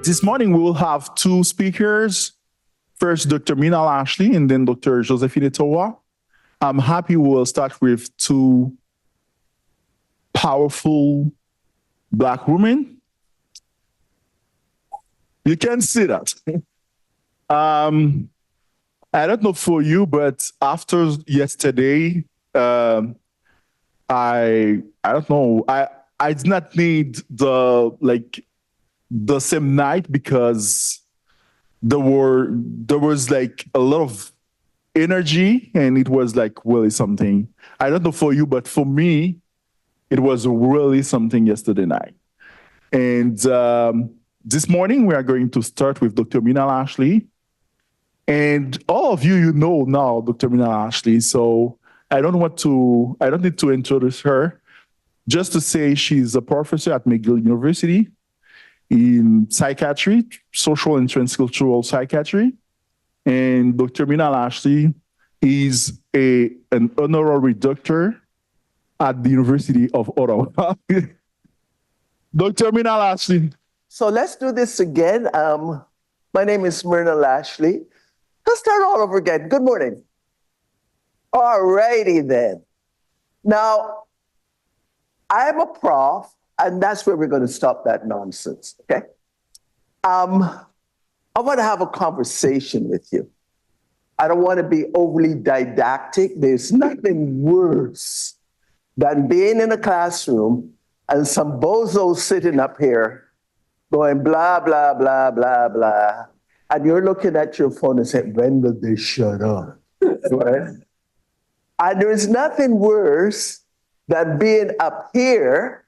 This morning we will have two speakers. First, Dr. Myrna Lashley and then Dr. uOttawa. I'm happy we will start with two powerful Black women. You can see that. I don't know for you, but after yesterday, I don't know. I did not need the same night because there was like a lot of energy and it was like really something. I don't know for you, but for me, it was really something yesterday night. And this morning we are going to start with Dr. Myrna Lashley. And all of you know now Dr. Myrna Lashley, so I don't need to introduce her. Just to say she's a professor at McGill University in psychiatry, social and transcultural psychiatry. And Dr. Myrna Lashley is an honorary doctor at the University of Ottawa. Dr. Myrna Lashley. So let's do this again. My name is Myrna Lashley. Let's start all over again. Good morning. All righty then. Now, I'm a prof, and that's where we're going to stop that nonsense, okay? I want to have a conversation with you. I don't want to be overly didactic. There's nothing worse than being in a classroom and some bozo sitting up here going blah, blah, blah, blah, blah. And you're looking at your phone and saying, when will they shut up? Right? And there's nothing worse than being up here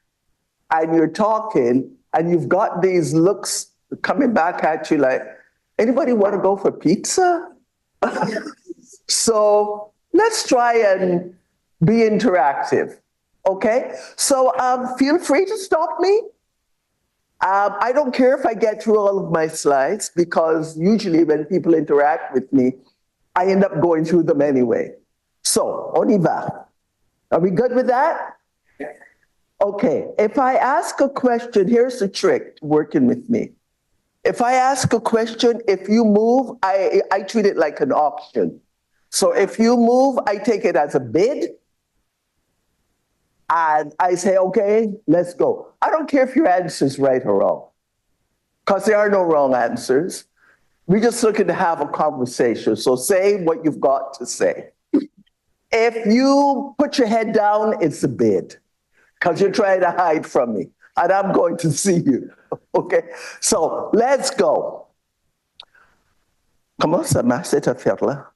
and you're talking and you've got these looks coming back at you like, anybody want to go for pizza? So let's try and be interactive, okay? So feel free to stop me. I don't care if I get through all of my slides because usually when people interact with me, I end up going through them anyway. So, on y va. Are we good with that? Okay, if I ask a question, here's the trick working with me. If I ask a question, if you move, I treat it like an auction. So if you move, I take it as a bid. And I say, okay, let's go. I don't care if your answer is right or wrong, because there are no wrong answers. We're just looking to have a conversation. So say what you've got to say. If you put your head down, it's a bid, because you're trying to hide from me, and I'm going to see you. Okay? So let's go. Comment ça marche cette affaire-là?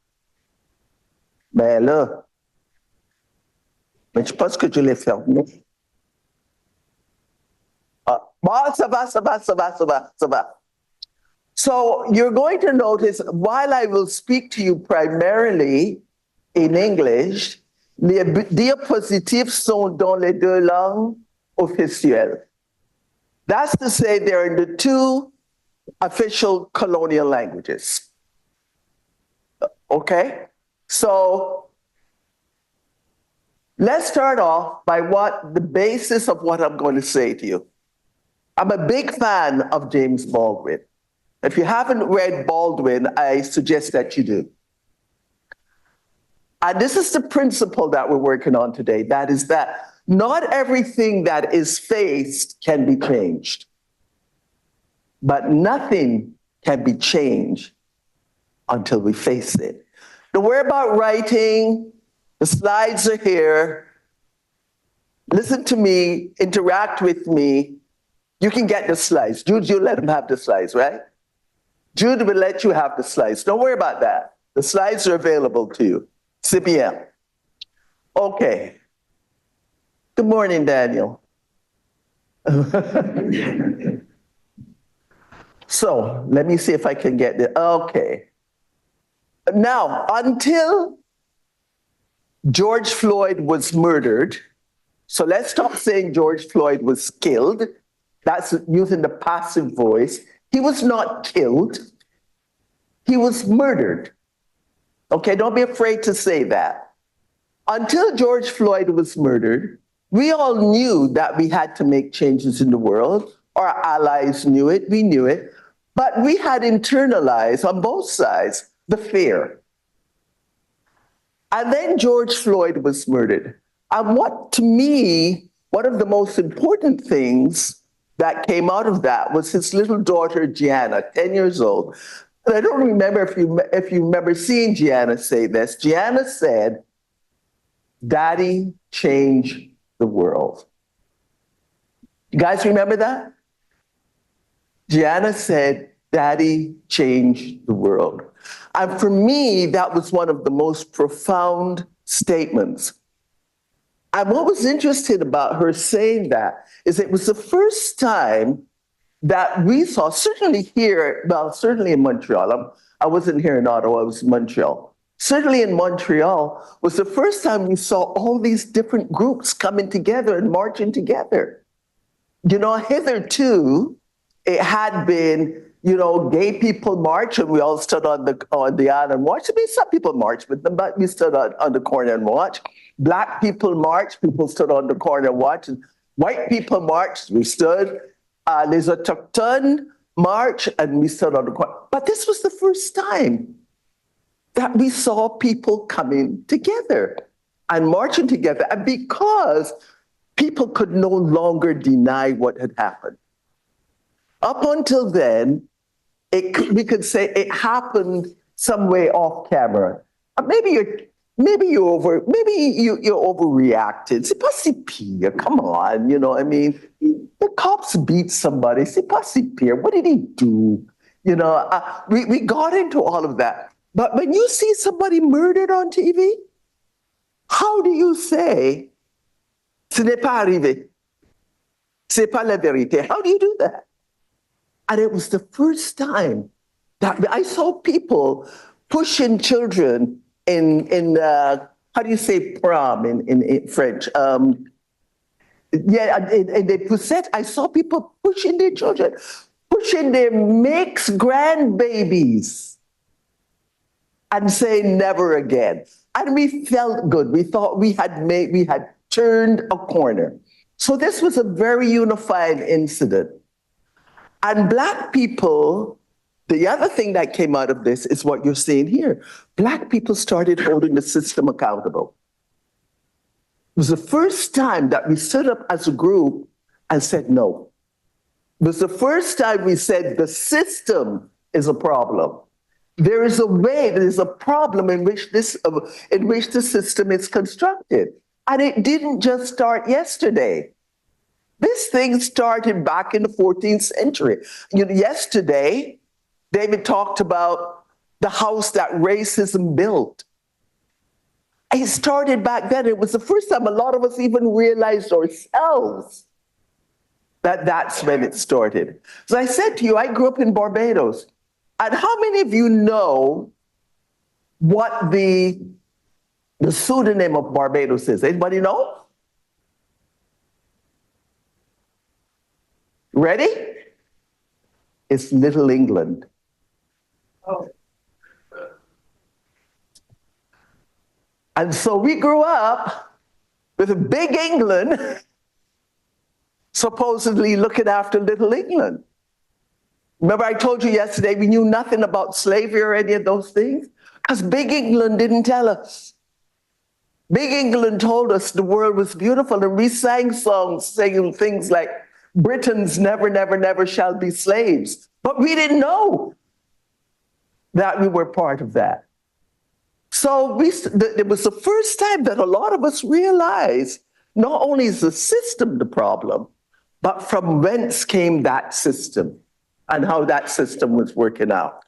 Ben là, mais je pense que je l'ai fermé. Bon, ça va. So you're going to notice, while I will speak to you primarily in English, les diapositives sont dans les deux langues officielles. That's to say they're in the two official colonial languages. Okay? So let's start off by the basis of what I'm going to say to you. I'm a big fan of James Baldwin. If you haven't read Baldwin, I suggest that you do. And this is the principle that we're working on today. That is that not everything that is faced can be changed, but nothing can be changed until we face it. Don't worry about writing. The slides are here. Listen to me, interact with me. You can get the slides. Jude, you let him have the slides, right? Jude will let you have the slides. Don't worry about that. The slides are available to you. C'est bien. Okay. Good morning, Daniel. So let me see if I can get it. Okay. Now, until George Floyd was murdered, so let's stop saying George Floyd was killed. That's using the passive voice. He was not killed. He was murdered. Okay, don't be afraid to say that. Until George Floyd was murdered, we all knew that we had to make changes in the world. Our allies knew it, we knew it. But we had internalized on both sides the fear. And then George Floyd was murdered. And what, to me, one of the most important things that came out of that was his little daughter, Gianna, 10 years old. And I don't remember if you remember seeing Gianna say this. Gianna said, "Daddy changed the world." You guys remember that? Gianna said, "Daddy changed the world." And for me, that was one of the most profound statements. And what was interesting about her saying that is it was the first time that we saw, certainly here, well, certainly in Montreal. I wasn't here in Ottawa, I was in Montreal. Certainly in Montreal was the first time we saw all these different groups coming together and marching together. You know, hitherto, it had been, you know, gay people march and we all stood on the aisle and watched. I mean, some people marched with them, but we stood on the corner and watched. Black people marched, people stood on the corner and watched. White people marched, we stood. Les Autochtones march and we stood on the corner. But this was the first time that we saw people coming together and marching together. And because people could no longer deny what had happened. Up until then, we could say it happened some way off camera. Maybe you overreacted. C'est pas si pire. Come on, you know. I mean, the cops beat somebody. C'est pas si pire. What did he do? You know, we got into all of that. But when you see somebody murdered on TV, how do you say ce n'est pas arrivé? C'est pas la vérité. How do you do that? And it was the first time that I saw people pushing children in how do you say prom in French? In the poussette, I saw people pushing their children, pushing their mixed grandbabies and saying never again. And we felt good. We thought we had turned a corner. So this was a very unified incident. And Black people, the other thing that came out of this is what you're seeing here. Black people started holding the system accountable. It was the first time that we stood up as a group and said no. It was the first time we said the system is a problem. There is a way, there is a problem in which the system is constructed. And it didn't just start yesterday. This thing started back in the 14th century. You know, yesterday, David talked about the house that racism built. It started back then. It was the first time a lot of us even realized ourselves that that's when it started. As I said to you, I grew up in Barbados. And how many of you know what the pseudonym of Barbados is? Anybody know? Ready? It's Little England. Oh. And so we grew up with a big England supposedly looking after Little England. Remember I told you yesterday we knew nothing about slavery or any of those things? Because Big England didn't tell us. Big England told us the world was beautiful, and we sang songs saying things like, Britons never, never, never shall be slaves. But we didn't know that we were part of that. So it was the first time that a lot of us realized not only is the system the problem, but from whence came that system and how that system was working out.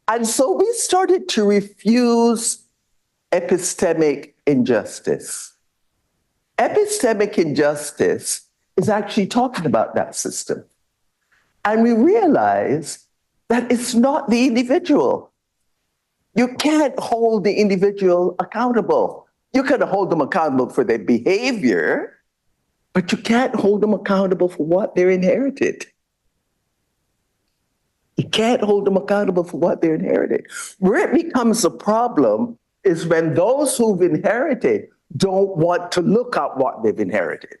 And so we started to refuse epistemic injustice. Epistemic injustice is actually talking about that system. And we realize that it's not the individual. You can't hold the individual accountable. You can hold them accountable for their behavior, but you can't hold them accountable for what they're inherited. You can't hold them accountable for what they're inherited. Where it becomes a problem is when those who've inherited don't want to look at what they've inherited.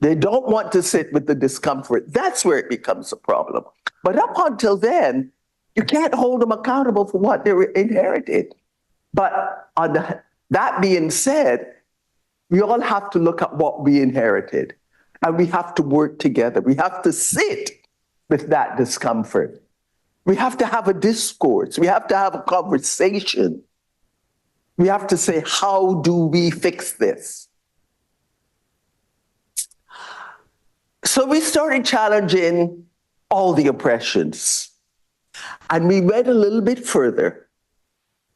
They don't want to sit with the discomfort. That's where it becomes a problem. But up until then, you can't hold them accountable for what they inherited. But that being said, we all have to look at what we inherited, and we have to work together. We have to sit with that discomfort. We have to have a discourse. We have to have a conversation. We have to say, how do we fix this? So we started challenging all the oppressions. And we went a little bit further.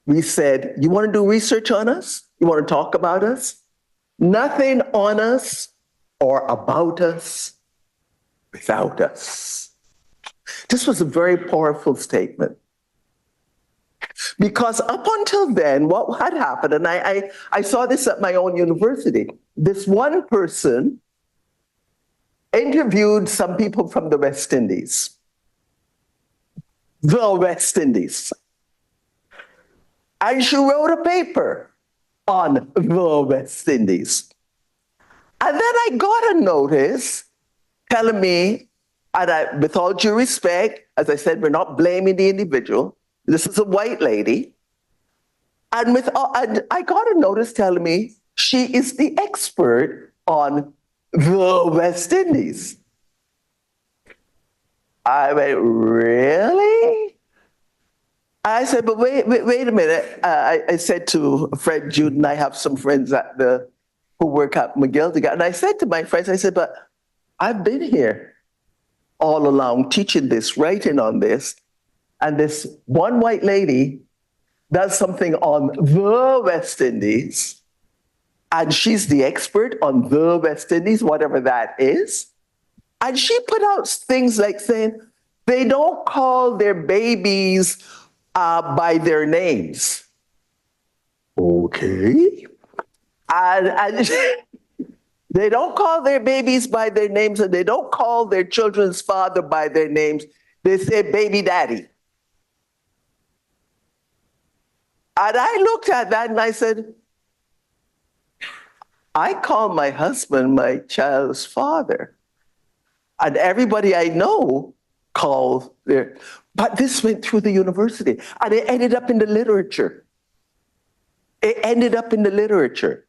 We said, you want to do research on us? You want to talk about us? Nothing on us or about us without us. This was a very powerful statement. Because up until then, what had happened, and I saw this at my own university, this one person interviewed some people from the West Indies. The West Indies. And she wrote a paper on the West Indies. And then I got a notice telling me, and with all due respect, as I said, we're not blaming the individual. This is a white lady. And I got a notice telling me she is the expert on the West Indies. I went, really? I said, but wait a minute. I said to a friend, Jude, and I have some friends who work at McGill together. And I said to my friends, I said, but I've been here all along teaching this, writing on this. And this one white lady does something on the West Indies. And she's the expert on the West Indies, whatever that is. And she put out things like saying, they don't call their babies by their names. Okay. And they don't call their babies by their names, and they don't call their children's father by their names. They say baby daddy. And I looked at that and I said, I call my husband my child's father. And everybody I know calls their, but this went through the university and it ended up in the literature. It ended up in the literature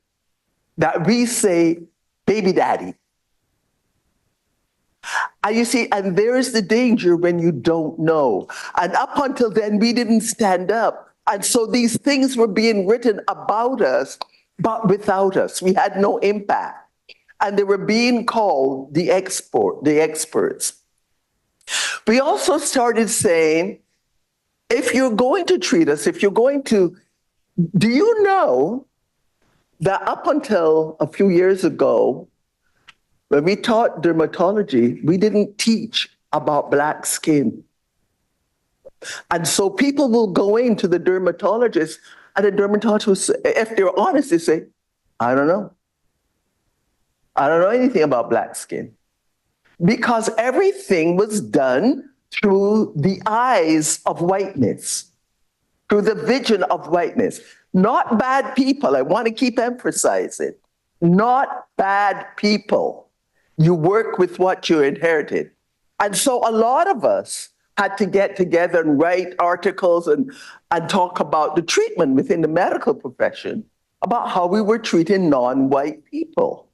that we say baby daddy. And you see, and there's the danger when you don't know. And up until then, we didn't stand up. And so these things were being written about us, but without us. We had no impact. And they were being called the experts. We also started saying, if you're going to treat us, if you're going to, do you know that up until a few years ago, when we taught dermatology, we didn't teach about black skin. And so people will go into the dermatologist, and the dermatologist, if they're honest, they say, I don't know. I don't know anything about black skin. Because everything was done through the eyes of whiteness, through the vision of whiteness. Not bad people. I want to keep emphasizing. Not bad people. You work with what you inherited. And so a lot of us had to get together and write articles and talk about the treatment within the medical profession, about how we were treating non-white people.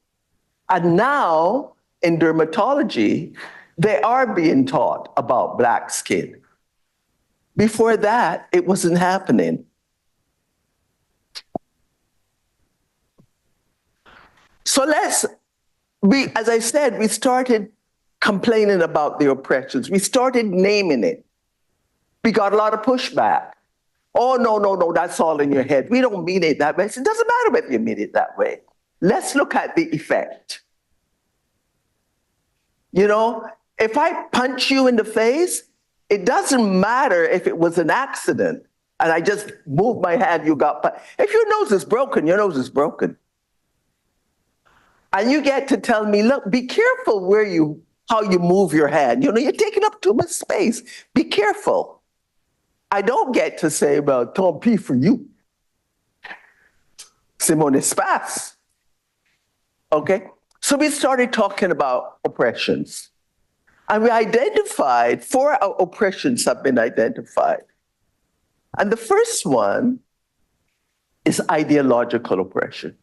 And now, in dermatology, they are being taught about black skin. Before that, it wasn't happening. So as I said, we started complaining about the oppressions. We started naming it. We got a lot of pushback. Oh, no, that's all in your head. We don't mean it that way. It doesn't matter whether you mean it that way. Let's look at the effect. You know, if I punch you in the face, it doesn't matter if it was an accident and I just moved my hand, you got punched. If your nose is broken, your nose is broken. And you get to tell me, look, be careful how you move your hand. You know, you're taking up too much space. Be careful. I don't get to say, well, tant pis for you. C'est mon espace. Okay? So we started talking about oppressions. And we identified 4 oppressions have been identified. And the first one is ideological oppression.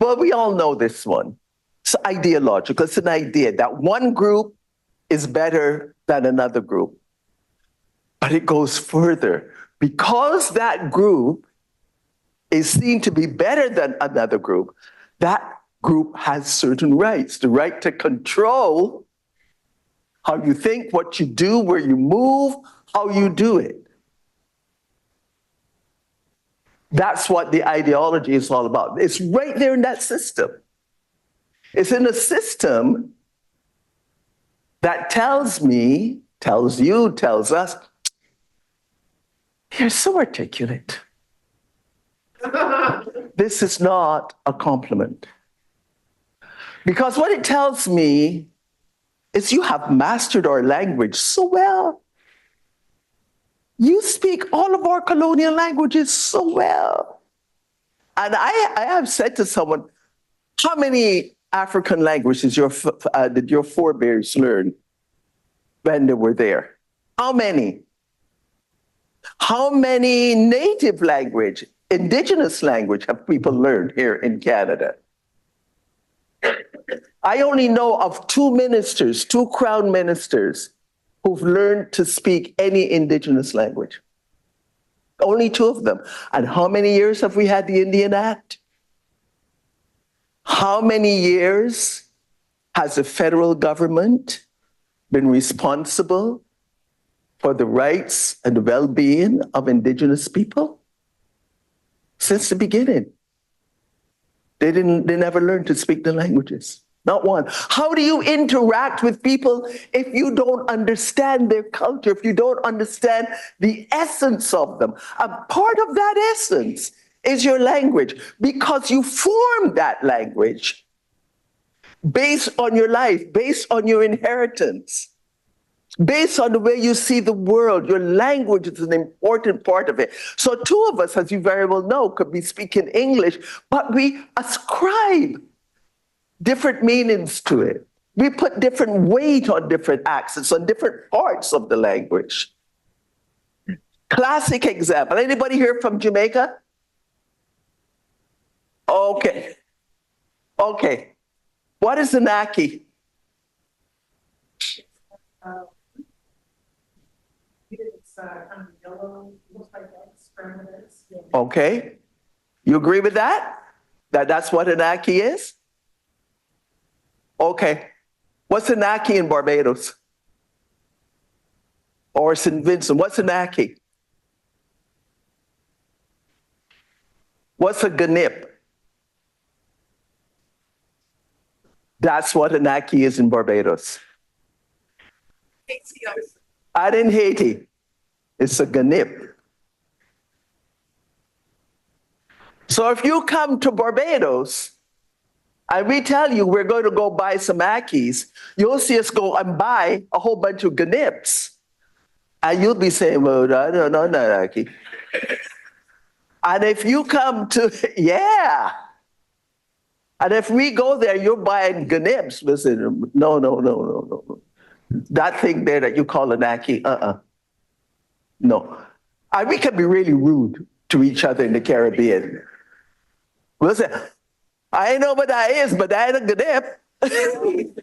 Well, we all know this one. It's ideological. It's an idea that one group is better than another group. But it goes further. Because that group is seen to be better than another group, that group has certain rights. The right to control how you think, what you do, where you move, how you do it. That's what the ideology is all about. It's right there in that system. It's in a system that tells me, tells you, tells us, you're so articulate. This is not a compliment. Because what it tells me is you have mastered our language so well. You speak all of our colonial languages so well. And I have said to someone, how many African languages did your forebears learn when they were there? How many? How many native language, indigenous language have people learned here in Canada? I only know of 2 ministers, 2 crown ministers, who've learned to speak any indigenous language. Only 2 of them. And how many years have we had the Indian Act? How many years has the federal government been responsible for the rights and the well-being of indigenous people? Since the beginning. They never learned to speak the languages. Not one. How do you interact with people if you don't understand their culture, if you don't understand the essence of them? A part of that essence is your language, because you form that language based on your life, based on your inheritance, based on the way you see the world. Your language is an important part of it. So 2 of us, as you very well know, could be speaking English, but we ascribe different meanings to it. We put different weight on different accents, on different parts of the language. Classic example. Anybody here from Jamaica? Okay. Okay. What is Anunnaki? It's kind of yellow, looks like eggs, scrambled eggs. Okay. You agree with that? That's what Anunnaki is? Okay. What's Anunnaki in Barbados? Or St. Vincent? What's Anunnaki? What's a Ganip? That's what Anunnaki is in Barbados. And in Haiti, it's a Ganip. So if you come to Barbados and we tell you we're going to go buy some Ackies, you'll see us go and buy a whole bunch of Ganips. And you'll be saying, well, I don't know that Ackie. And if you come to, yeah. And if we go there, you're buying Ganips. Listen, no. That thing there that you call an Ackie, no. And we can be really rude to each other in the Caribbean. We'll say, I know what that is, but that ain't a Ganip.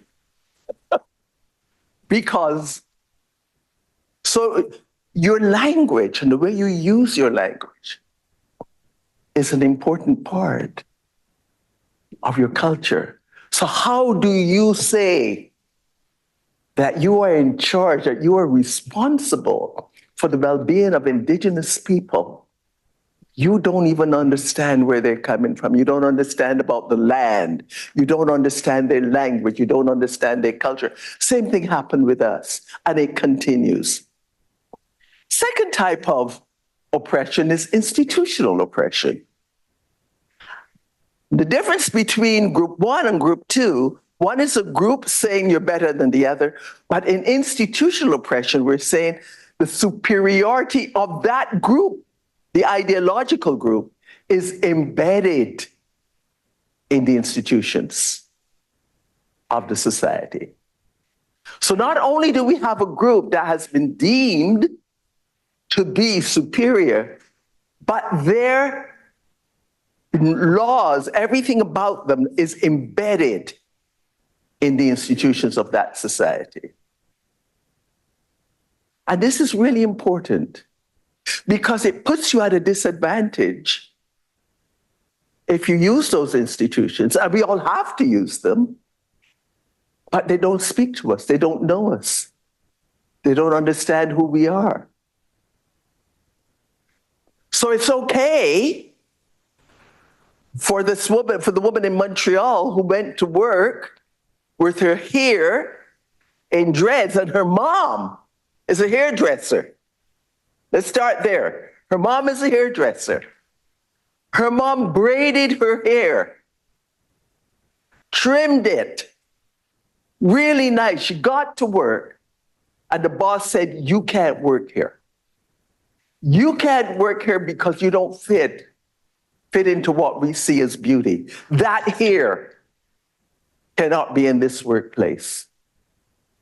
Because, so your language and the way you use your language is an important part of your culture. So how do you say that you are in charge, that you are responsible for the well-being of indigenous people? You don't even understand where they're coming from. You don't understand about the land. You don't understand their language. You don't understand their culture. Same thing happened with us, and it continues. Second type of oppression is institutional oppression. The difference between group 1 and group 2, one is a group saying you're better than the other, but in institutional oppression, we're saying the superiority of that group, the ideological group, is embedded in the institutions of the society. So not only do we have a group that has been deemed to be superior, but their laws, everything about them is embedded in the institutions of that society. And this is really important because it puts you at a disadvantage if you use those institutions, and we all have to use them, but they don't speak to us. They don't know us. They don't understand who we are. So it's okay for this woman, for the woman in Montreal who went to work with her hair in dreads, and her mom is a hairdresser. Let's start there. Her mom is a hairdresser. Her mom braided her hair, trimmed it, really nice. She got to work, and the boss said, "You can't work here. You can't work here because you don't fit into what we see as beauty. That hair cannot be in this workplace."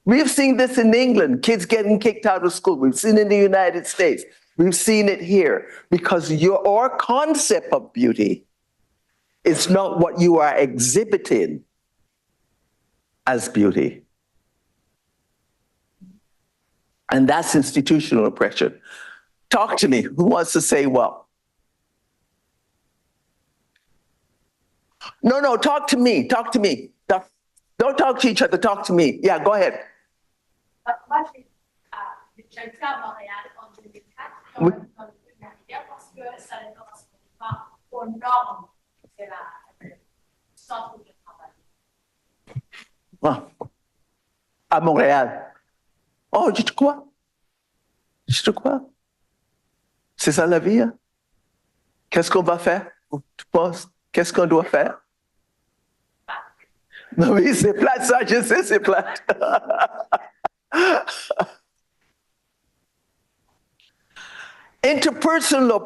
We've seen this in England, kids getting kicked out of school. We've seen it in the United States. We've seen it here because your concept of beauty is not what you are exhibiting as beauty. And that's institutional oppression. Talk to me. Who wants to say what? No, talk to me. Talk to me. Don't talk to each other. Talk to me. Yeah, go ahead. Moi, j'ai été à Montréal en 2004, dans le humanitaire, parce que ça ne correspond pas aux normes de la centre de travail. À Montréal. Oh, je te crois. Je te crois. C'est ça la vie. Hein? Qu'est-ce qu'on va faire? Tu penses? Qu'est-ce qu'on doit faire? Non, oui, c'est plate, ça, je sais, c'est plate. Interpersonal,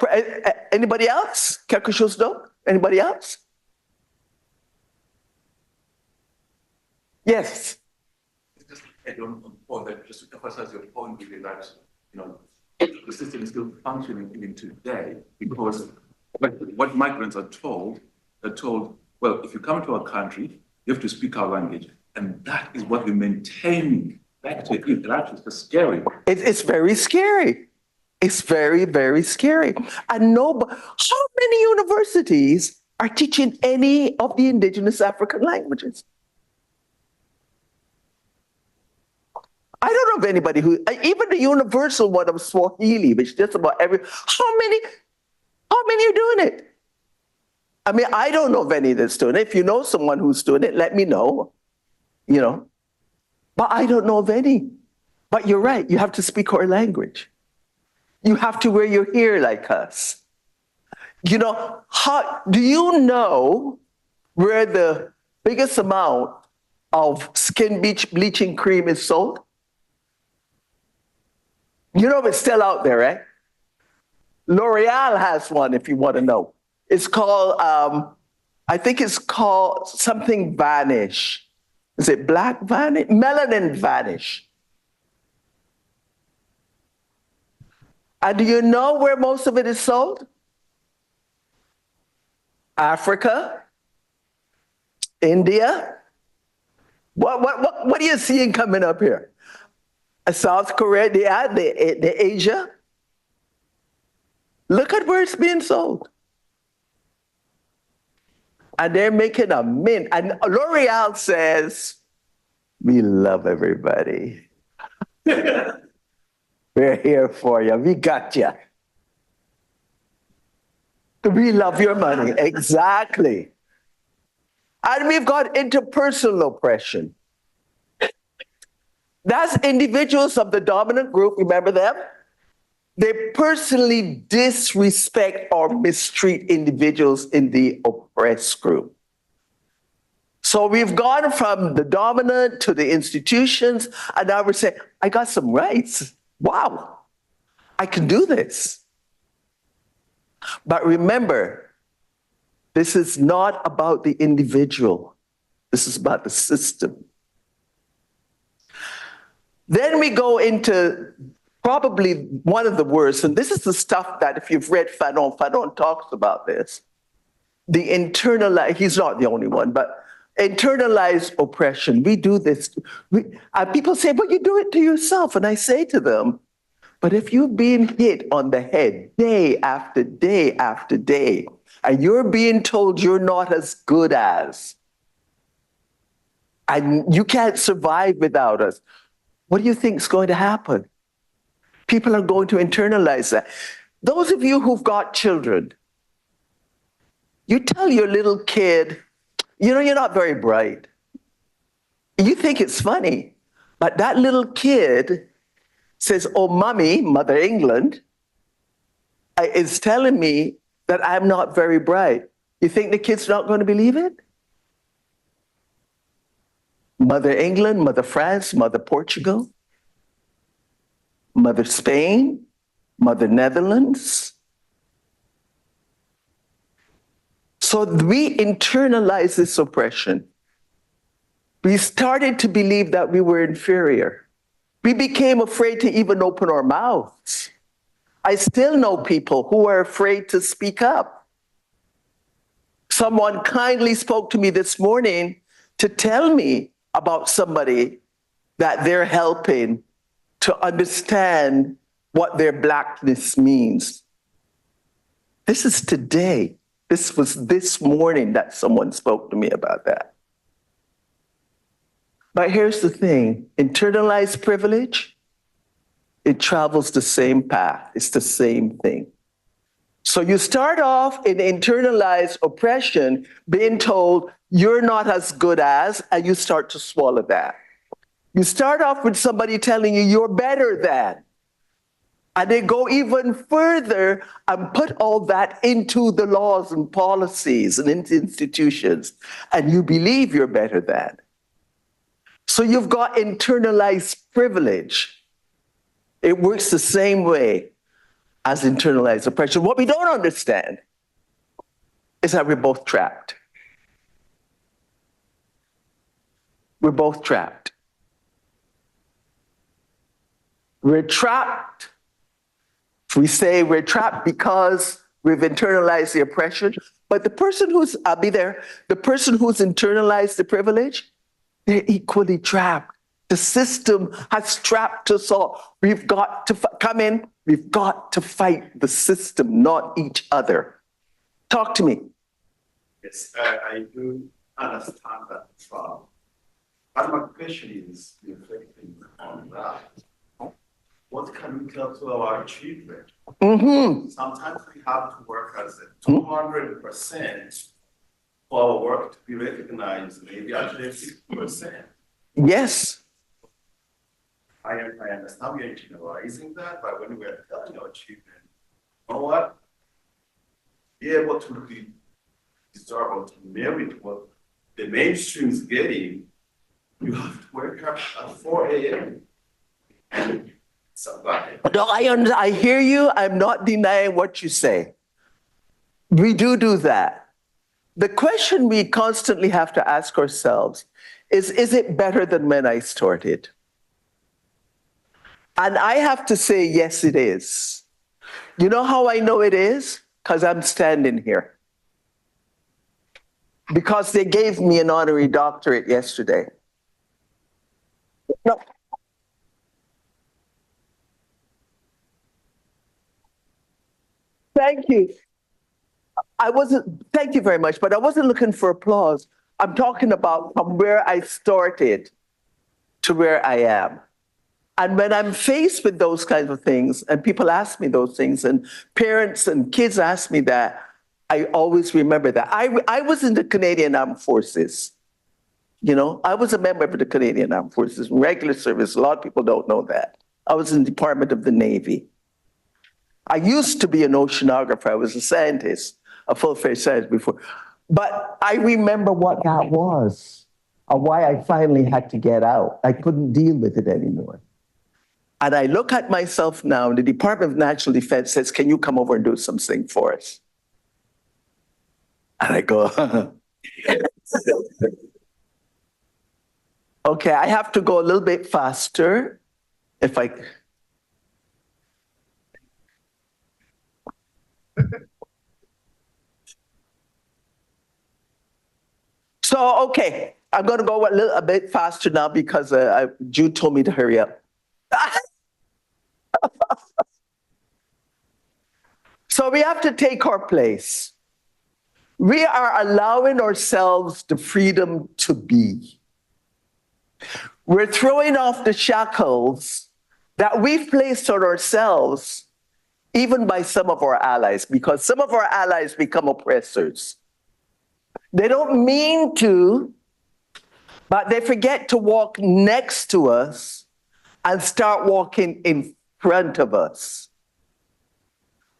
anybody else? Quelque chose d'autre? Anybody else? Yes. Just add on the point that just to emphasize your point really that, the system is still functioning even today because what migrants are told, well, if you come to our country, you have to speak our language. And that is what we're maintaining back to it. That's just scary. It's very scary. It's very, very scary. And how many universities are teaching any of the indigenous African languages? I don't know of anybody even the universal one of Swahili, which just about how many are doing it? I mean, I don't know of any that's doing it. If you know someone who's doing it, let me know, But I don't know of any. But you're right, you have to speak our language. You have to wear your hair like us. Do you know where the biggest amount of skin bleaching cream is sold? It's still out there, right? L'Oreal has one, if you want to know. It's called, I think it's called something Vanish. Is it Black Vanish? Melanin Vanish. And do you know where most of it is sold? Africa, India. What are you seeing coming up here? South Korea, the Asia. Look at where it's being sold. And they're making a mint. And L'Oreal says, we love everybody. We're here for you. We got you. We love your money. Exactly. And we've got interpersonal oppression. That's individuals of the dominant group, remember them? They personally disrespect or mistreat individuals in the oppressed group. So we've gone from the dominant to the institutions, and now we're saying, I got some rights. Wow, I can do this. But remember, This is not about the individual. This is about the system. Then we go into probably one of the worst, and this is the stuff that if you've read Fanon talks about this, the internalized, he's not the only one, but internalized oppression. We do this. People say, but you do it to yourself. And I say to them, but if you're being hit on the head day after day after day, and you're being told you're not as good as, and you can't survive without us, what do you think is going to happen? People are going to internalize that. Those of you who've got children, you tell your little kid, you know, you're not very bright. You think it's funny, but that little kid says, oh, mommy, Mother England, is telling me that I'm not very bright. You think the kid's not going to believe it? Mother England, Mother France, Mother Portugal, Mother Spain, Mother Netherlands. So we internalized this oppression. We started to believe that we were inferior. We became afraid to even open our mouths. I still know people who are afraid to speak up. Someone kindly spoke to me this morning to tell me about somebody that they're helping to understand what their Blackness means. This is today. This was this morning that someone spoke to me about that. But here's the thing, internalized privilege, it travels the same path. It's the same thing. So you start off in internalized oppression, being told you're not as good as, and you start to swallow that. You start off with somebody telling you you're better than, and they go even further and put all that into the laws and policies and into institutions, and you believe you're better than. So you've got internalized privilege. It works the same way as internalized oppression. What we don't understand is that we're both trapped. We're both trapped. We're trapped. We say we're trapped because we've internalized the oppression, but the person who's, I'll be there, the person who's internalized the privilege, they're equally trapped. The system has trapped us all. We've got to come in. We've got to fight the system, not each other. Talk to me. Yes, I do understand that. But my question is reflecting on that. What can we tell to our children? Mm-hmm. Sometimes we have to work as a 200% for our work to be recognized, maybe actually 60%. Yes. I understand we are generalizing that, but when we are telling our children, you know what? Be able to be deserve or to merit what the mainstream is getting, you have to wake up at 4 a.m. and survive. No, I hear you. I'm not denying what you say. We do that. The question we constantly have to ask ourselves is it better than when I started? And I have to say, yes, it is. You know how I know it is? Because I'm standing here. Because they gave me an honorary doctorate yesterday. No. Thank you. Thank you very much, but I wasn't looking for applause. I'm talking about from where I started to where I am. And when I'm faced with those kinds of things, and people ask me those things, and parents and kids ask me that, I always remember that. I was in the Canadian Armed Forces. You know, I was a member of the Canadian Armed Forces, regular service. A lot of people don't know that. I was in the Department of the Navy. I used to be an oceanographer. I was a scientist, a full-fledged scientist before. But I remember what that was, and why I finally had to get out. I couldn't deal with it anymore. And I look at myself now, and the Department of National Defense says, can you come over and do something for us? And I go, okay, I have to go a little bit faster if I. So, okay, I'm going to go a bit faster now because Jude told me to hurry up. So we have to take our place. We are allowing ourselves the freedom to be. We're throwing off the shackles that we've placed on ourselves, even by some of our allies, because some of our allies become oppressors. They don't mean to, but they forget to walk next to us and start walking in front of us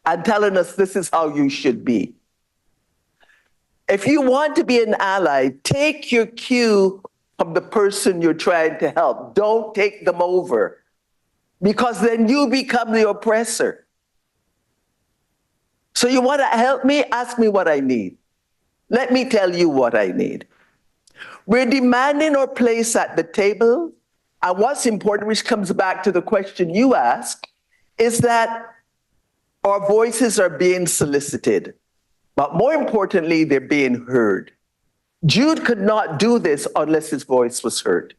and telling us this is how you should be. If you want to be an ally, take your cue from the person you're trying to help. Don't take them over, because then you become the oppressor. So you want to help me? Ask me what I need. Let me tell you what I need. We're demanding our place at the table. And what's important, which comes back to the question you asked, is that our voices are being solicited. But more importantly, they're being heard. Jude could not do this unless his voice was heard.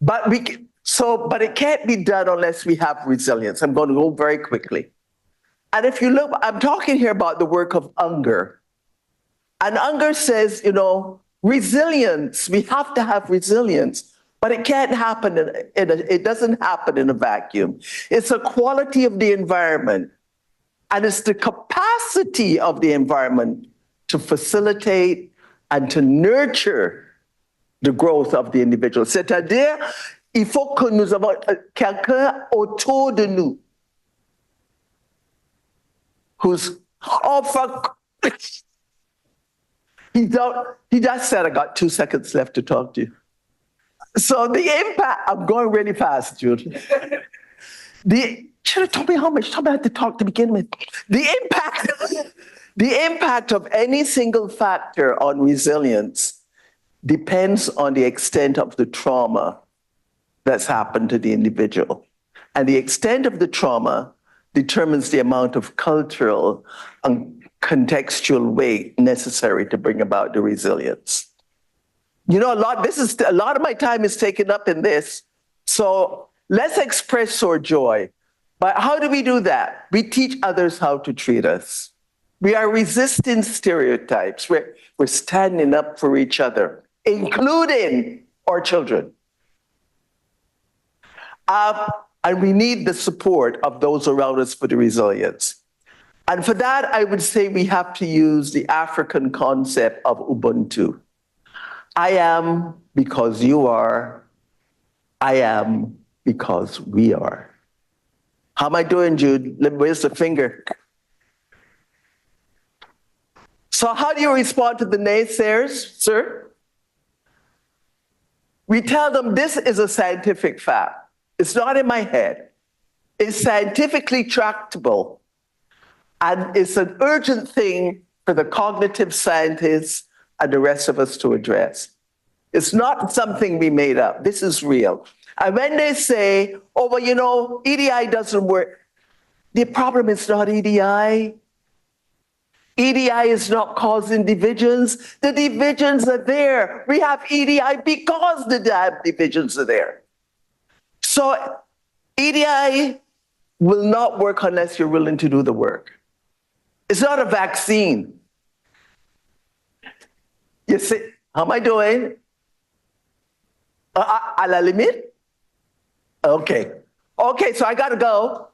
But it can't be done unless we have resilience. I'm going to go very quickly. And if you look, I'm talking here about the work of Unger. And Unger says, resilience, we have to have resilience, but it can't happen, it doesn't happen in a vacuum. It's a quality of the environment, and it's the capacity of the environment to facilitate and to nurture the growth of the individual. C'est-à-dire, il faut que nous avons quelqu'un autour de nous who's, oh, fuck. He just said, I got 2 seconds left to talk to you. So the impact, I'm going really fast, Jude. Should have told me how much time I had to talk to begin with. The impact of any single factor on resilience depends on the extent of the trauma that's happened to the individual. And the extent of the trauma determines the amount of cultural and contextual weight necessary to bring about the resilience. A lot of my time is taken up in this. So let's express our joy. But how do we do that? We teach others how to treat us. We are resisting stereotypes. We're standing up for each other, including our children. And we need the support of those around us for the resilience. And for that, I would say we have to use the African concept of Ubuntu. I am because you are. I am because we are. How am I doing, Jude? Where's the finger? So how do you respond to the naysayers, sir? We tell them this is a scientific fact. It's not in my head. It's scientifically tractable. And it's an urgent thing for the cognitive scientists and the rest of us to address. It's not something we made up. This is real. And when they say, oh, well, EDI doesn't work, the problem is not EDI. EDI is not causing divisions. The divisions are there. We have EDI because the damn divisions are there. So EDI will not work unless you're willing to do the work. It's not a vaccine. You see, how am I doing? À la limite? Okay. Okay, so I gotta go.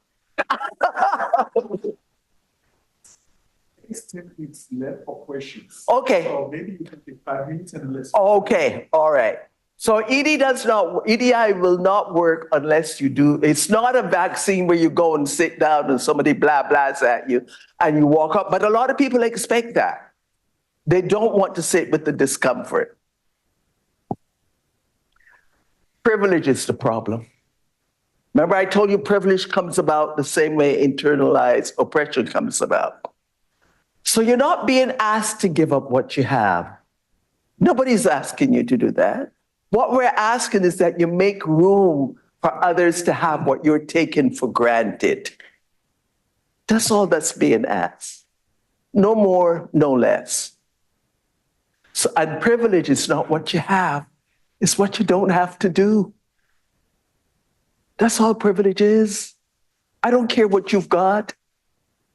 10 minutes left for questions. Okay. So maybe you can take 5 minutes and let's. Okay, all right. So EDI will not work unless you do. It's not a vaccine where you go and sit down and somebody blah blahs at you and you walk up. But a lot of people expect that. They don't want to sit with the discomfort. Privilege is the problem. Remember, I told you privilege comes about the same way internalized oppression comes about. So you're not being asked to give up what you have. Nobody's asking you to do that. What we're asking is that you make room for others to have what you're taking for granted. That's all that's being asked. No more, no less. So, and privilege is not what you have, it's what you don't have to do. That's all privilege is. I don't care what you've got.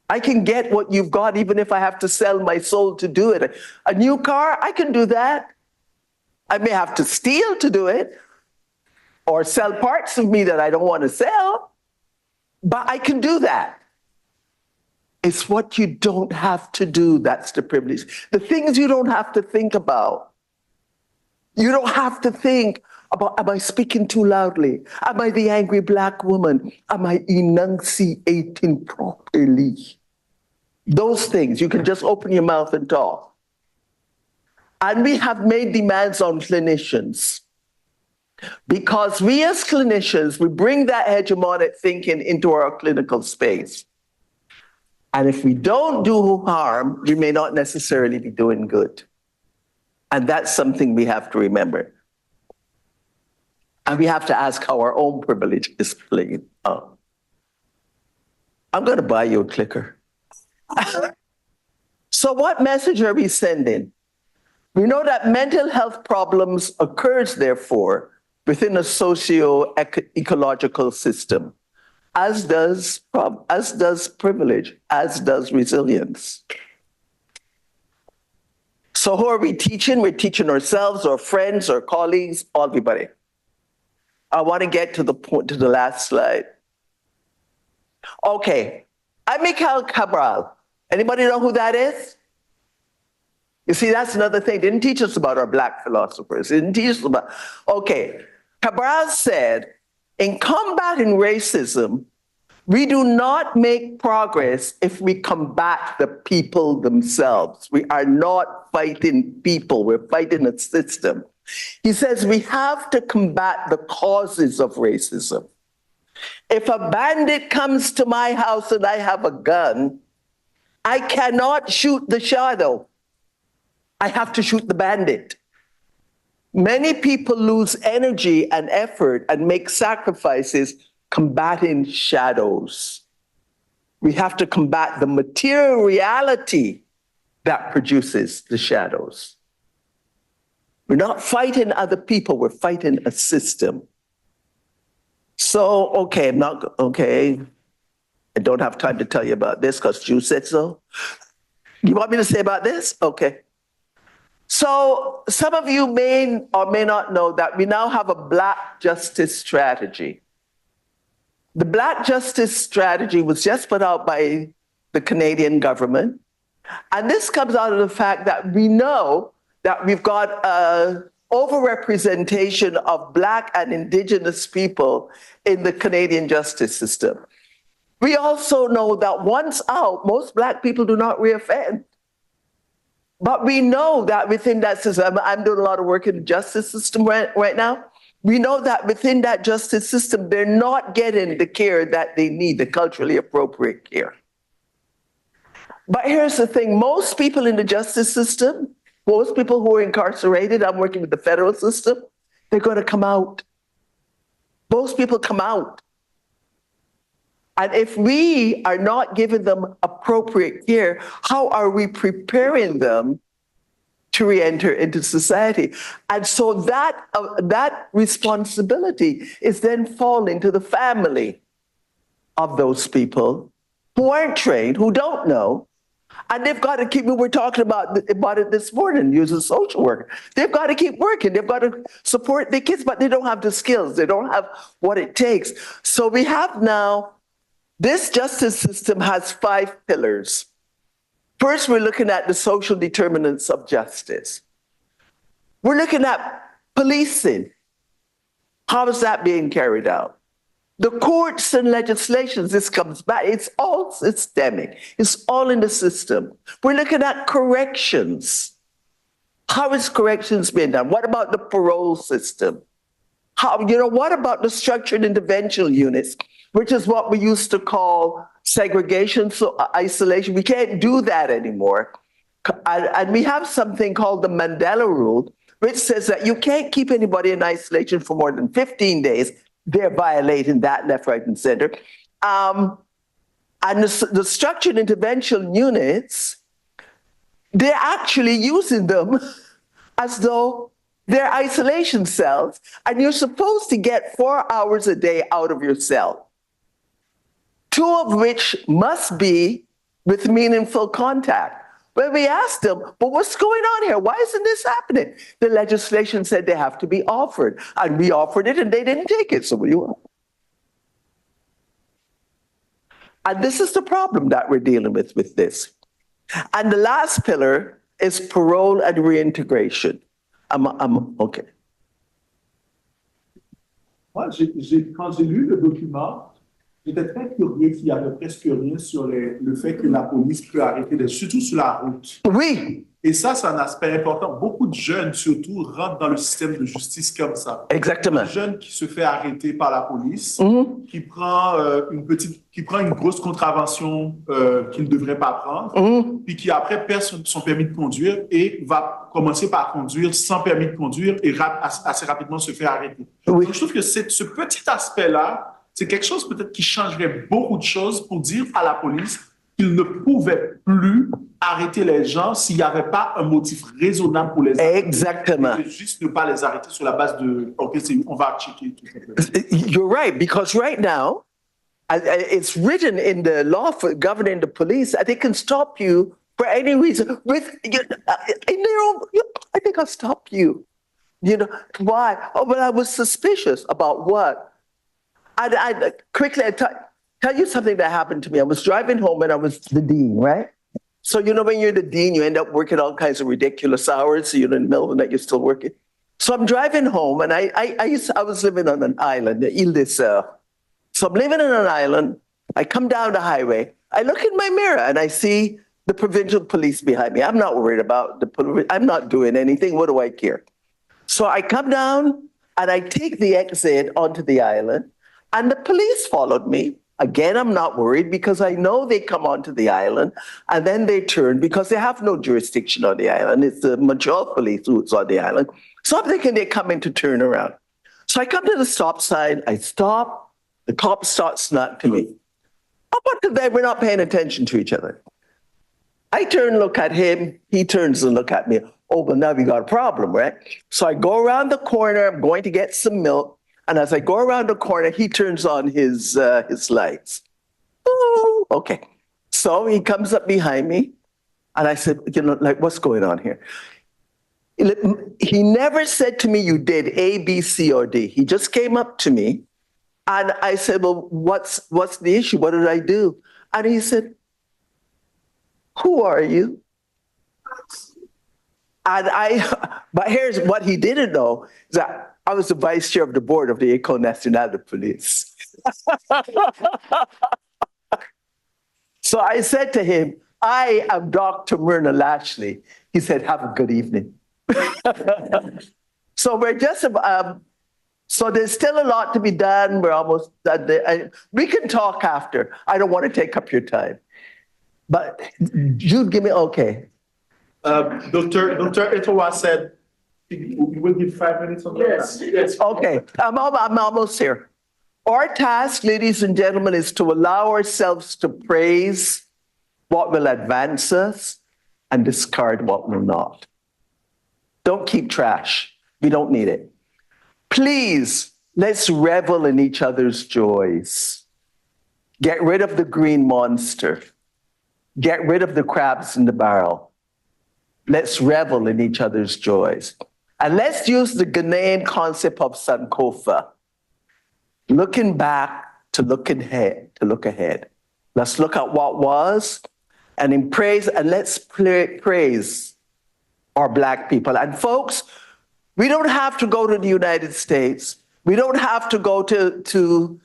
I can get what you've got even if I have to sell my soul to do it. A new car, I can do that. I may have to steal to do it or sell parts of me that I don't want to sell, but I can do that. It's what you don't have to do that's the privilege. The things you don't have to think about. You don't have to think about, am I speaking too loudly? Am I the angry Black woman? Am I enunciating properly? Those things, you can just open your mouth and talk. And we have made demands on clinicians because we as clinicians, we bring that hegemonic thinking into our clinical space. And if we don't do harm, we may not necessarily be doing good. And that's something we have to remember. And we have to ask how our own privilege is playing out. I'm going to buy you a clicker. So what message are we sending? We know that mental health problems occurs, therefore, within a socio-ecological system, as does privilege, as does resilience. So who are we teaching? We're teaching ourselves, our friends, our colleagues, everybody. I want to get to the point, to the last slide. Okay, Amilcar Cabral. Anybody know who that is? You see, that's another thing. They didn't teach us about our Black philosophers. They didn't teach us about, okay. Cabral said, in combating racism, we do not make progress if we combat the people themselves. We are not fighting people, we're fighting a system. He says we have to combat the causes of racism. If a bandit comes to my house and I have a gun, I cannot shoot the shadow. I have to shoot the bandit. Many people lose energy and effort and make sacrifices combating shadows. We have to combat the material reality that produces the shadows. We're not fighting other people, we're fighting a system. So, okay, I don't have time to tell you about this because you said so. You want me to say about this? Okay. So some of you may or may not know that we now have a Black justice strategy. The Black justice strategy was just put out by the Canadian government. And this comes out of the fact that we know that we've got an overrepresentation of Black and Indigenous people in the Canadian justice system. We also know that once out, most Black people do not reoffend. But we know that within that system, I'm doing a lot of work in the justice system right now. We know that within that justice system, they're not getting the care that they need, the culturally appropriate care. But here's the thing, most people in the justice system, most people who are incarcerated, I'm working with the federal system, they're going to come out. Most people come out. And if we are not giving them appropriate care, how are we preparing them to re-enter into society? And so that responsibility is then falling to the family of those people who aren't trained, who don't know. And they've got to keep, we were talking about it this morning, using social work. They've got to keep working. They've got to support their kids, but they don't have the skills. They don't have what it takes. So we have now, this justice system has 5 pillars. First, we're looking at the social determinants of justice. We're looking at policing. How is that being carried out? The courts and legislations, this comes back, it's all systemic. It's all in the system. We're looking at corrections. How is corrections being done? What about the parole system? What about the structured intervention units, which is what we used to call segregation, so isolation? We can't do that anymore. And we have something called the Mandela Rule, which says that you can't keep anybody in isolation for more than 15 days. They're violating that left, right, and center. And the structured intervention units, they're actually using them as though they're isolation cells, and you're supposed to get 4 hours a day out of your cell, 2 of which must be with meaningful contact. When we asked them, but what's going on here? Why isn't this happening? The legislation said they have to be offered, and we offered it and they didn't take it. So what do you want? And this is the problem that we're dealing with this. And the last pillar is parole and reintegration. OK. Moi, quand j'ai lu le document, j'étais très curieux qu'il y avait presque rien sur le fait que la police peut arrêter, surtout sur la route. Oui. Et ça, c'est un aspect important. Beaucoup de jeunes, surtout, rentrent dans le système de justice comme ça. Exactement. Un jeune qui se fait arrêter par la police, qui prend une grosse contravention qu'il ne devrait pas prendre, puis qui après perd son permis de conduire et va commencer par conduire sans permis de conduire et assez rapidement se fait arrêter. Oui. Donc, je trouve que ce petit aspect-là, c'est quelque chose peut-être qui changerait beaucoup de choses pour dire à la police qu'il ne pouvait plus arrêter les gens s'il n'y avait pas un motif raisonnable pour les arrêter. Exactement. Juste ne pas les arrêter sur la base de « OK, on va checker tout ça ». You're right, because right now, it's written in the law for governing the police, they can stop you for any reason. In their own, I think I'll stop you. Why? Oh, but I was suspicious about what? I quickly tell you something that happened to me. I was driving home and I was the dean, right? So, when you're the dean, you end up working all kinds of ridiculous hours. So, in the middle of the night, you're still working. So I'm driving home and I was living on an island, the Ile des Sœurs. So I'm living on an island. I come down the highway. I look in my mirror and I see the provincial police behind me. I'm not worried about I'm not doing anything. What do I care? So I come down and I take the exit onto the island and the police followed me. Again, I'm not worried because I know they come onto the island and then they turn because they have no jurisdiction on the island. It's the Montreal police who's on the island. So I'm thinking they're coming to turn around. So I come to the stop sign. I stop. The cop starts not to me. How about to them? We're not paying attention to each other. I turn, look at him. He turns and look at me. Oh, but now we got a problem, right? So I go around the corner. I'm going to get some milk. And as I go around the corner, he turns on his lights. Oh, okay. So he comes up behind me. And I said, what's going on here? He never said to me, you did A, B, C, or D. He just came up to me. And I said, well, what's the issue? What did I do? And he said, who are you? And but here's what he didn't know, is that I was the vice chair of the board of the École Nationale de Police. So I said to him, I am Dr. Myrna Lashley. He said, have a good evening. So we're just, so there's still a lot to be done. We're almost done. We can talk after. I don't want to take up your time. But you give me, okay. Dr. uOttawa said, you will give 5 minutes on that? Yes. Okay, I'm almost here. Our task, ladies and gentlemen, is to allow ourselves to praise what will advance us and discard what will not. Don't keep trash. We don't need it. Please, let's revel in each other's joys. Get rid of the green monster. Get rid of the crabs in the barrel. Let's revel in each other's joys. And let's use the Ghanaian concept of Sankofa. Looking back to look ahead. Let's look at what was and in praise, and let's praise our Black people. And folks, we don't have to go to the United States. We don't have to go to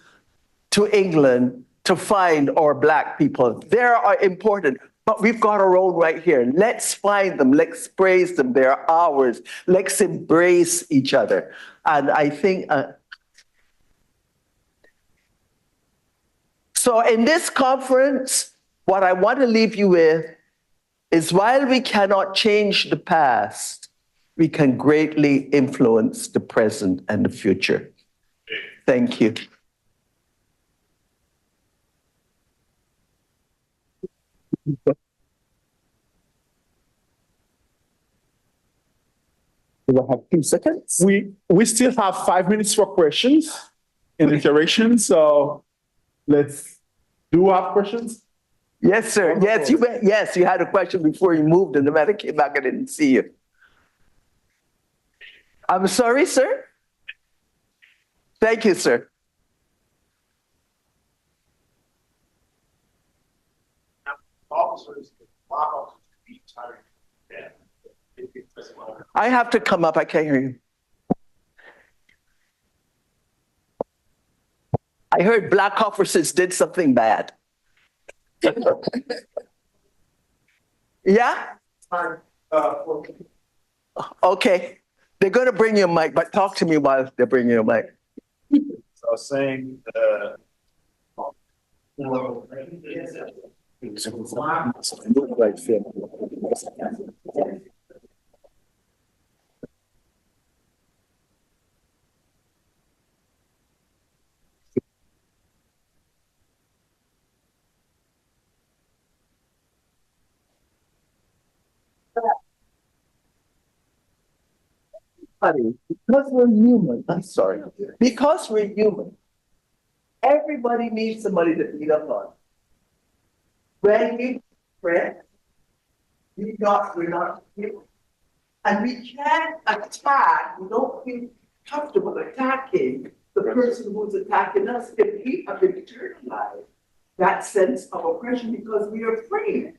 England to find our Black people. They are important, but we've got our own right here. Let's find them. Let's praise them. They're ours. Let's embrace each other. And I think So in this conference, what I want to leave you with is while we cannot change the past, we can greatly influence the present and the future. Thank you. Do I have 2 seconds? We still have 5 minutes for questions and interaction, so let's do have questions. Yes, sir. Yes, you had a question before you moved, and the man came back and didn't see you. I'm sorry, sir. Thank you, sir. I have to come up. I can't hear you. I heard black officers did something bad. Yeah? Okay. They're going to bring you a mic, but talk to me while they bring you a mic. So I was saying, Honey, because we're human. I'm sorry. Because we're human. Everybody needs somebody to beat up on. When we pray, we're not human. And we can't attack, we don't feel comfortable attacking the person who's attacking us if we have internalized that sense of oppression because we are afraid.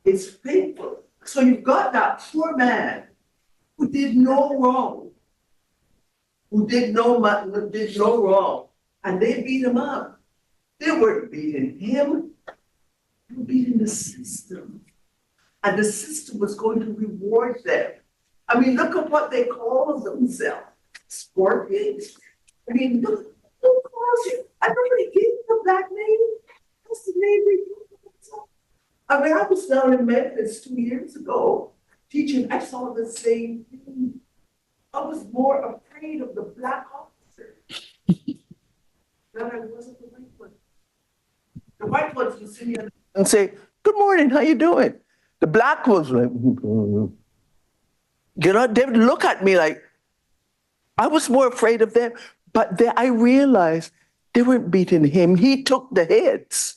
It's painful. So you've got that poor man who did no wrong, who did no wrong, and they beat him up. They weren't beating him, they were beating the system. And the system was going to reward them. I mean, look at what they call themselves. Scorpions. I mean, look who calls you. I nobody gave you the black name. That's the name they call themselves. I mean, I was down in Memphis 2 years ago teaching. I saw the same thing. I was more afraid of the black officer than I was of the white one. The white ones would sit here and say, "Good morning, how you doing?" The black ones were like, you know, they would look at me like, I was more afraid of them. But I realized they weren't beating him. He took the hits,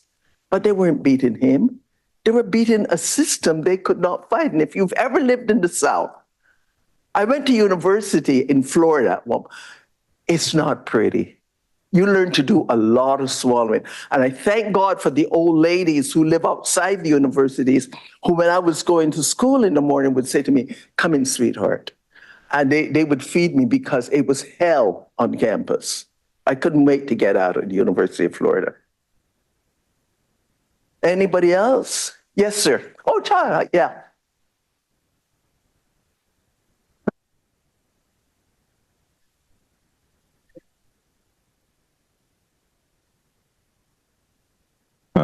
but they weren't beating him. They were beating a system they could not fight. And if you've ever lived in the South, I went to university in Florida. Well, it's not pretty. You learn to do a lot of swallowing. And I thank God for the old ladies who live outside the universities, who when I was going to school in the morning would say to me, "Come in, sweetheart." And they would feed me because it was hell on campus. I couldn't wait to get out of the University of Florida. Anybody else? Yes, sir. Oh, child, yeah.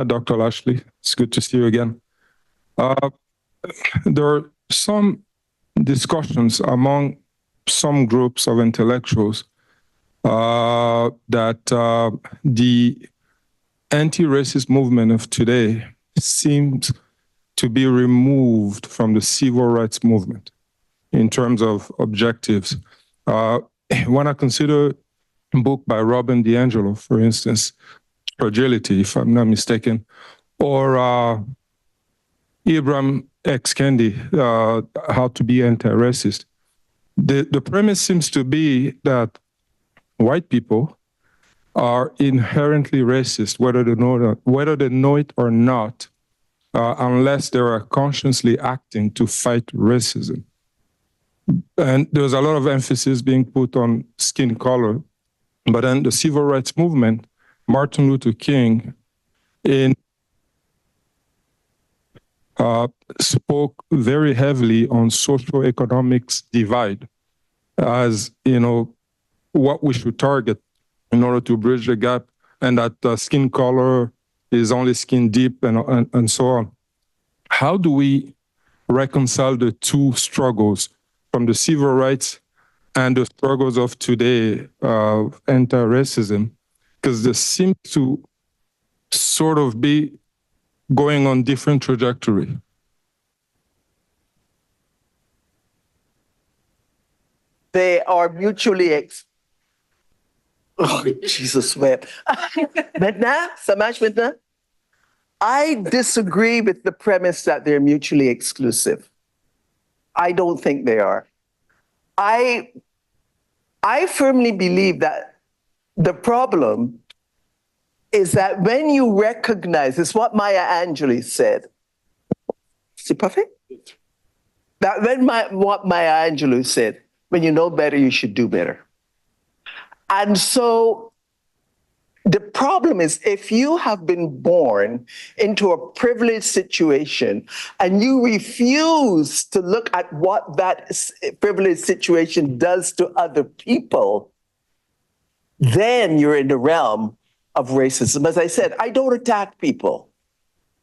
Dr. Lashley, it's good to see you again. There are some discussions among some groups of intellectuals that the anti-racist movement of today seems to be removed from the civil rights movement in terms of objectives. When I consider a book by Robin DiAngelo, for instance, Fragility, if I'm not mistaken, or Ibram X. Kendi, How to Be Anti-Racist. The premise seems to be that white people are inherently racist, whether they know it or not, unless they are consciously acting to fight racism. And there's a lot of emphasis being put on skin color, but then the civil rights movement, Martin Luther King spoke very heavily on socioeconomics divide as, what we should target in order to bridge the gap and that skin color is only skin deep and so on. How do we reconcile the two struggles from the civil rights and the struggles of today of anti-racism? Because they seem to sort of be going on different trajectory. They are mutually Oh, Jesus, man. Myrna, Samash Myrna, I disagree with the premise that they're mutually exclusive. I don't think they are. I firmly believe that the problem is that when you recognize, it's what Maya Angelou said. Is it perfect? That what Maya Angelou said, when you know better, you should do better. And so the problem is, if you have been born into a privileged situation and you refuse to look at what that privileged situation does to other people, then you're in the realm of racism. As I said, I don't attack people.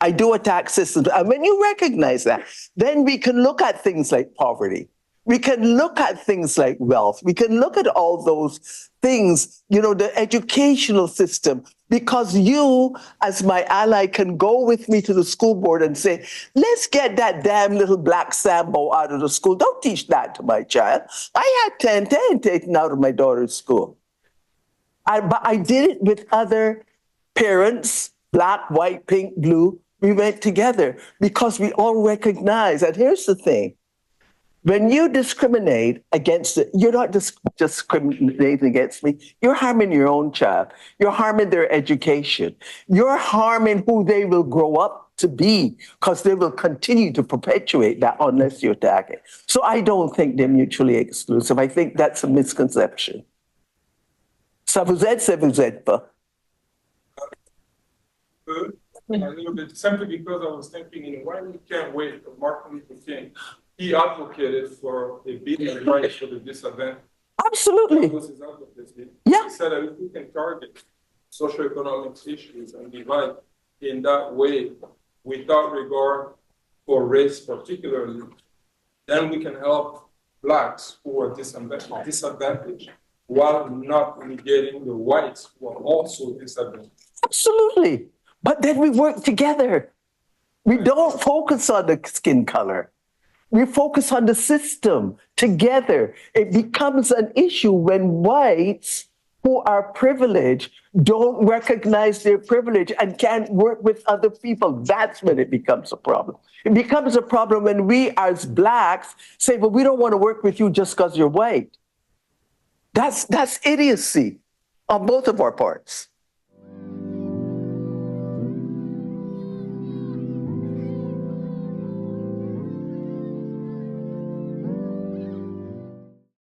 I do attack systems. And when you recognize that, then we can look at things like poverty. We can look at things like wealth. We can look at all those things, the educational system, because you, as my ally, can go with me to the school board and say, let's get that damn little black Sambo out of the school. Don't teach that to my child. I had 10 taken out of my daughter's school. But I did it with other parents, black, white, pink, blue. We went together because we all recognize, and here's the thing, when you discriminate against it, you're not just discriminating against me, you're harming your own child. You're harming their education. You're harming who they will grow up to be, because they will continue to perpetuate that unless you attack it. So I don't think they're mutually exclusive. I think that's a misconception. Ça vous aide, ça vous aide pas. A little bit, simply because I was thinking, why we can't wait for Martin Luther King? He advocated for a bill of rights for the disadvantaged. Absolutely. That was his advocacy. Yeah. He said that if we can target socioeconomic issues and divide in that way without regard for race particularly, then we can help Blacks who are disadvantaged while not negating the whites who are also disadvantaged. Absolutely. But then we work together. We don't focus on the skin color. We focus on the system together. It becomes an issue when whites who are privileged don't recognize their privilege and can't work with other people. That's when it becomes a problem. It becomes a problem when we as Blacks say, well, we don't want to work with you just because you're white. That's idiocy on both of our parts.